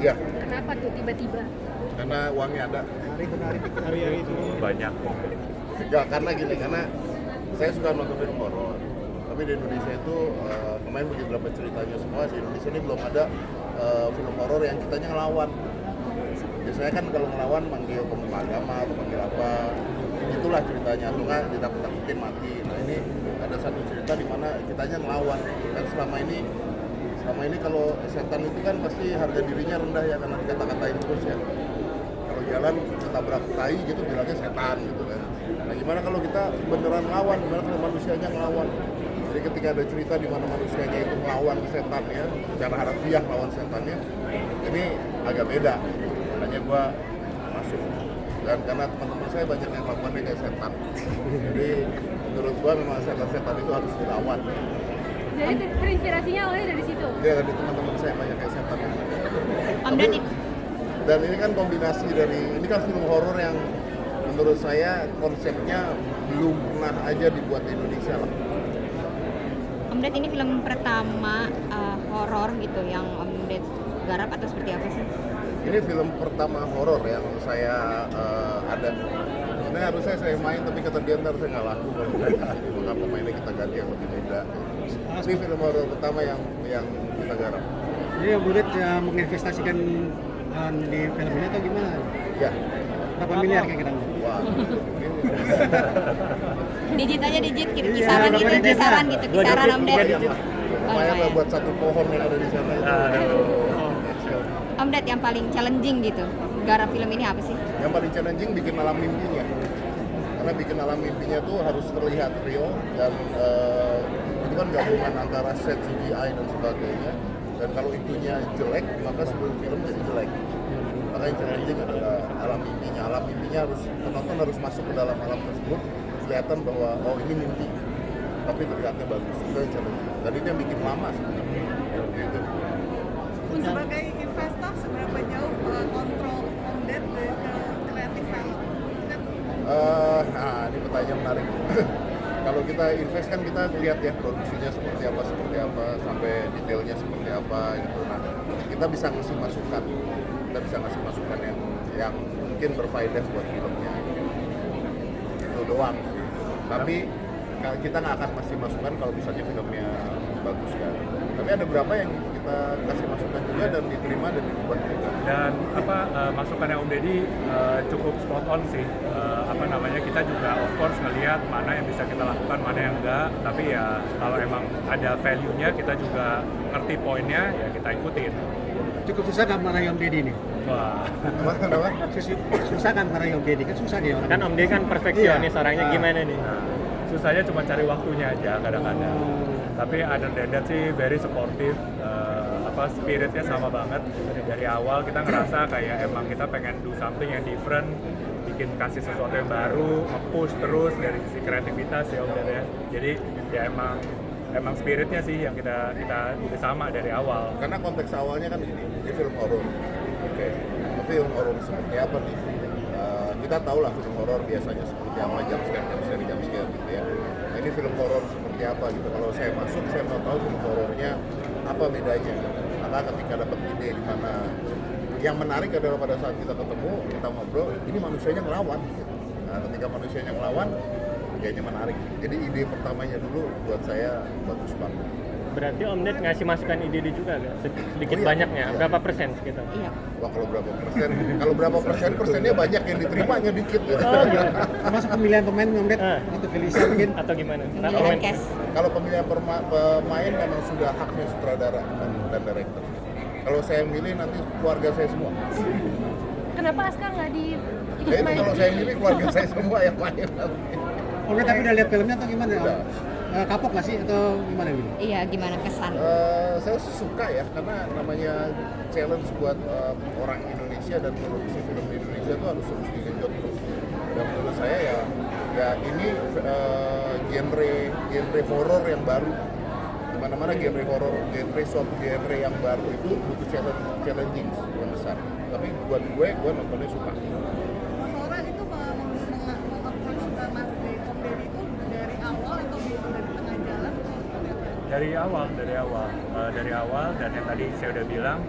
Iya, Kenapa tuh tiba-tiba? karena uangnya ada. Hari-hari itu Banyak. Enggak, karena gini, karena saya suka nonton film horor. Tapi di Indonesia itu kemarin beberapa ceritanya semua di Indonesia ini belum ada film horor yang kitanya ngelawan. Biasanya kan kalau ngelawan manggil pemuka agama atau manggil apa, itulah ceritanya, atau nggak ditakut-takutin mati. Nah ini ada satu cerita di mana kitanya ngelawan. Dan selama ini kalau setan itu kan pasti harga dirinya rendah ya, karena dikata-katain terus ya. Kalau jalan tabrak tai gitu bilangnya setan gitu kan. Nah gimana kalau kita beneran ngelawan, gimana kalau manusianya ngelawan? Jadi ketika ada cerita di mana manusianya itu melawan setan ya, secara harfiah melawan setannya, ini agak beda. Makanya gua masuk. Dan karena teman-teman saya banyak yang melakukannya kayak setan. Jadi menurut gua memang setan-setan itu harus dilawan. Jadi terinspirasinya awalnya dari situ. Dia dari teman-teman saya banyak kayak setan. Om Ded, Dan ini kan kombinasi dari, ini kan film horor yang menurut saya konsepnya belum pernah aja dibuat di Indonesia lah. Om Ded ini film pertama horor gitu yang Om Ded garap atau seperti apa sih? Ini film pertama horor yang saya ada. Sebenarnya harusnya saya main, tapi kata dia ntar saya nggak laku kalau maka pemainnya kita ganti yang lebih muda. Ini film horor pertama yang kita garap. jadi Om Ded menginvestasikan di film ini atau gimana? Ya, Berapa miliar kira-kira? wah. Digit aja digit, Iya, kisaran gitu, berapa digit kisaran lah? gitu, kisaran Om Ded. Lumayan lah buat satu pohon yang ada di sana itu. Om Ded yang paling challenging gitu, garap film ini apa sih? Yang paling challenging bikin alam mimpinya. Karena bikin alam mimpinya tuh harus terlihat real dan itu kan gabungan antara set CGI dan sebagainya. Dan kalau itunya jelek, maka seluruh film jadi jelek. Maka yang challenging adalah alam mimpinya. Alam mimpinya harus, penonton harus masuk ke dalam alam tersebut, kelihatan bahwa oh ini mimpi, tapi terlihatnya bagus. Itu yang challenging. Dan itu yang bikin lama sebenarnya. Gitu. Sebagai investor, seberapa jauh kontrol Om Ded ke kreatifan? Kan Nah, ini pertanyaan menarik. Kalau kita invest kan kita lihat ya produksinya seperti apa, sampai detailnya seperti apa gitu. Nah, kita bisa ngasih masukan, yang mungkin berfaedah buat filmnya. Itu doang. Tapi kita nggak akan kasih masukan kalau misalnya filmnya bagus kan. Tapi ada beberapa yang kita kasih masukan juga dan diterima dan dibuat juga. Dan masukannya Om Deddy cukup spot on sih. Kita juga of course ngelihat mana yang bisa kita lakukan, mana yang enggak. Tapi ya kalau emang ada value-nya, kita juga ngerti poinnya, ya kita ikutin. Cukup susah kan marahin Om Ded ini? Wah. Kenapa? Susah kan marahin Om Ded? Kan susah dia orang. Kan Om Ded kan perfeksionis orangnya, gimana nih? Nah, susahnya cuma cari waktunya aja kadang-kadang. Tapi other than that sih very supportive. Spiritnya sama banget dari awal. Kita ngerasa kayak emang kita pengen do something yang different, bikin kasih sesuatu yang baru, nge-push terus dari sisi kreativitas ya Om Ded ya. Jadi ya emang spiritnya sih yang kita udah sama dari awal. Karena konteks awalnya kan ini film horor. Oke. Tapi film horor seperti apa nih? Kita tahu lah film horor biasanya seperti apa, jump scare gitu ya. Nah, ini film horor seperti apa gitu. Kalau saya masuk, saya mau tahu film horornya apa bedanya. Maka ketika dapat ide di mana yang menarik adalah pada saat kita ketemu, kita ngobrol, ini manusianya ngelawan gitu. Nah, ketika manusianya ngelawan, kayaknya menarik. Jadi ide pertamanya dulu buat saya bagus banget. Berarti Om Ded ngasih masukan ide juga gak? Sedikit Oh iya, banyaknya, iya. berapa persen gitu? Iya. Wah kalau berapa persen, persennya banyak, yang diterimanya dikit ya. Termasuk pemilihan pemain Om Ded atau Felicia mungkin? Atau gimana? Pemilihan cast. Kalau pemilihan pemain memang sudah haknya sutradara dan director. Kalau saya milih nanti keluarga saya semua. Kenapa Aska nggak di ikut Jadi main? kalau saya milih keluarga saya semua yang main. Om Ded tapi udah lihat filmnya atau gimana? Udah. Kapok nggak sih atau gimana gitu? Iya, gimana kesan? Saya suka ya, karena namanya challenge buat orang Indonesia dan produksi film di Indonesia itu harus digenjot terus. Dan menurut saya ya ini genre horor yang baru. Dimana-mana suatu genre yang baru itu butuh challenging yang besar. Tapi buat gue nontonnya suka. Mas Ora itu meng-approach Mas Om Ded itu dari awal atau dari tengah jalan atau seperti apa? Dari awal dan yang tadi saya udah bilang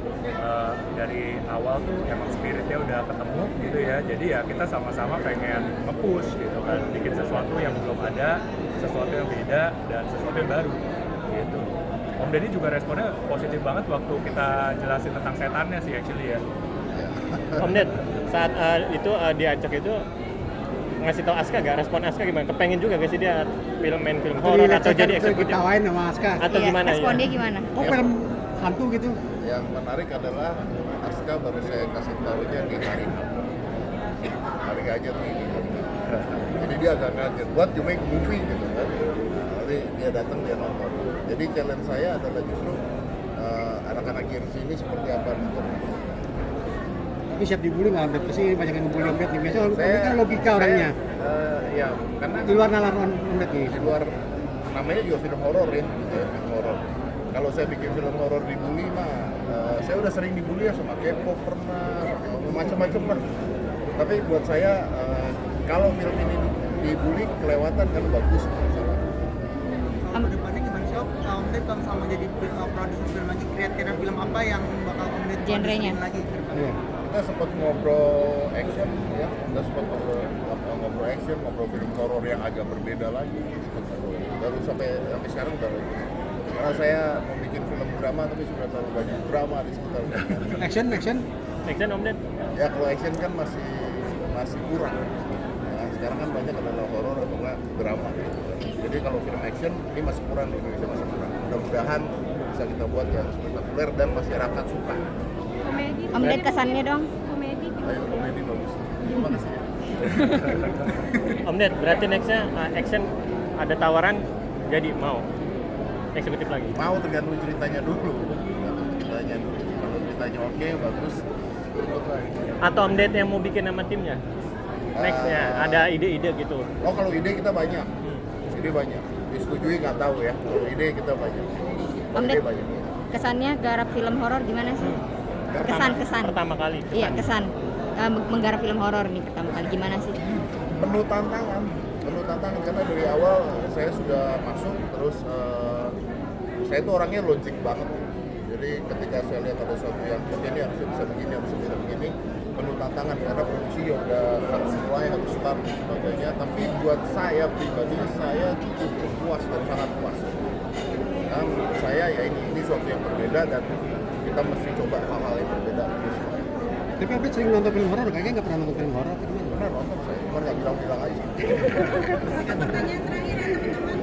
dari awal tuh emang spiritnya udah ketemu gitu ya. Jadi ya kita sama-sama pengen nge-push gitu kan, bikin sesuatu yang belum ada, sesuatu yang beda dan sesuatu yang baru gitu. Om Deddy juga responnya positif banget waktu kita jelasin tentang setannya sih actually ya. Om Ded, saat itu diajak itu ngasih tau Aska gak? Respon Aska gimana? Kepengen juga gak sih dia main film horor atau jadi eksekutif? Ditawain sama Aska. Atau Iya, gimana respon ya? dia gimana? Kok film hantu gitu? Yang menarik adalah Aska baru saya kasih tahunya di hari aja tuh ini. Jadi dia agak kaget, what you make a movie gitu kan. Nanti dia datang, dia nonton. Jadi challenge saya adalah justru anak-anak Gen Z ini seperti apa nonton. Tapi siap dibully nggak? Om Ded? Pasti banyak yang ngebully Om Ded nih. Biasanya Om Ded kan logika orangnya. Ya, karena Di luar nalar Om Ded nih. di luar namanya juga film horor ya, gitu ya, film horor. Kalau saya bikin film horor dibully mah, saya udah sering dibully ya sama K-pop pernah, macam-macam lah. Tapi buat saya, kalau film ini dibully kelewatan kan bagus. Kalau depannya gimana sih Om Ded kalau sama jadi produser film lagi, kira-kira film apa yang bakal Om Ded Genrenya? produserin lagi ke depannya? Iya. Kita sempat ngobrol action ya, kita sempat ngobrol action, ngobrol film horor yang agak berbeda lagi. Baru sampai sekarang baru. Karena saya mau bikin film drama tapi sudah terlalu banyak drama di sekitar. Action. Action Om Ded? Ya kalau action kan masih kurang. Nah, sekarang kan banyak adalah horor atau enggak drama. Jadi kalau film action ini masih kurang di Indonesia, masih kurang. Mudah-mudahan bisa kita buat yang spektakuler dan masyarakat suka. Komedi. Om Ded kesannya dong. Komedi. Ayo komedi bagus. Terima kasih ya. Om Ded, berarti nextnya action ada tawaran jadi mau eksekutif lagi? Mau tergantung ceritanya dulu. Kalau ceritanya oke, bagus. Ikut lagi. Atau Om Ded yang mau bikin sama timnya? Nextnya ada ide-ide gitu. Oh kalau ide kita banyak. Ide banyak. Disetujui nggak tahu ya. Kalau ide kita banyak. Om Ide Ded, banyak. kesannya garap film horor gimana sih? Kesan. Pertama kali. Iya, kesan. Menggarap film horor nih pertama kali gimana sih? Penuh tantangan karena dari awal saya sudah masuk terus saya itu orangnya logik banget. Jadi ketika saya lihat ada sesuatu yang ini harusnya bisa begini, harusnya bisa begini, penuh tantangan karena produksi ya udah harus mulai, harus start dan sebagainya. Tapi buat saya pribadi saya cukup puas dan sangat puas. Nah, menurut saya ya ini sesuatu yang berbeda dan kita mesti coba hal-hal yang berbeda. Tapi Om Ded sering nonton film horor, kayaknya nggak pernah nonton film horor atau gimana? Benar nonton saya, cuma nggak bilang-bilang aja. Pertanyaan terakhir ya teman-teman.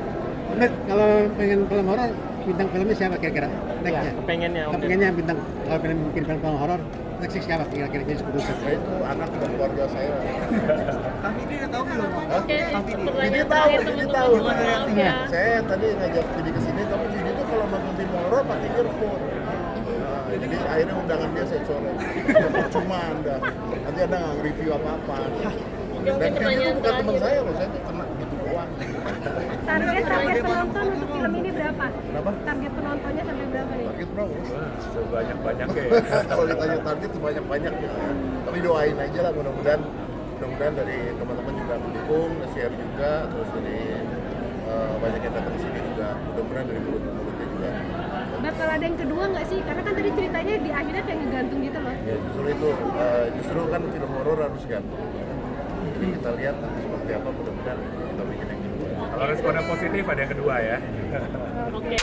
Om Ded, kalau pengen film horor, bintang filmnya siapa kira-kira? Next-nya? Kepengennya Om Ded. Kepengennya bintang, kalau pengen bikin film horor, next siapa kira-kira jadi produser? Saya itu anak dan keluarga saya. Kang Fidi udah tahu belum? Oke, Kang Fidi. Ini tahu, ini tahu. Gimana reaksinya? Saya tadi ngajak Vidi ke sini, tapi Vidi tuh kalau nonton film horor pakai earphone. Nah, jadi akhirnya undangan dia saya coret. Cuma Anda, nanti Anda nggak nge-review apa-apa. Dan Vidi itu bukan teman saya loh, saya tuh kena gitu doang. Target penonton untuk film ini berapa? Kenapa? Target penontonnya sampai berapa nih? Target berapa? Wah, sebanyak-banyaknya ya. Kalau ditanya target tuh banyak-banyak ya. Tapi doain aja lah, mudah-mudahan dari teman-teman juga mendukung, share juga, terus dari banyak yang datang ke sini juga, mudah-mudahan dari mulut-mulutnya juga. Bakal ada yang kedua nggak sih? Karena kan tadi ceritanya di akhirnya kayak ngegantung gitu loh. Ya justru itu, justru kan film horor harus gantung. Jadi kita lihat nanti seperti apa, mudah-mudahan kita bikin yang kedua. Kalau responnya positif ada yang kedua ya. Oke.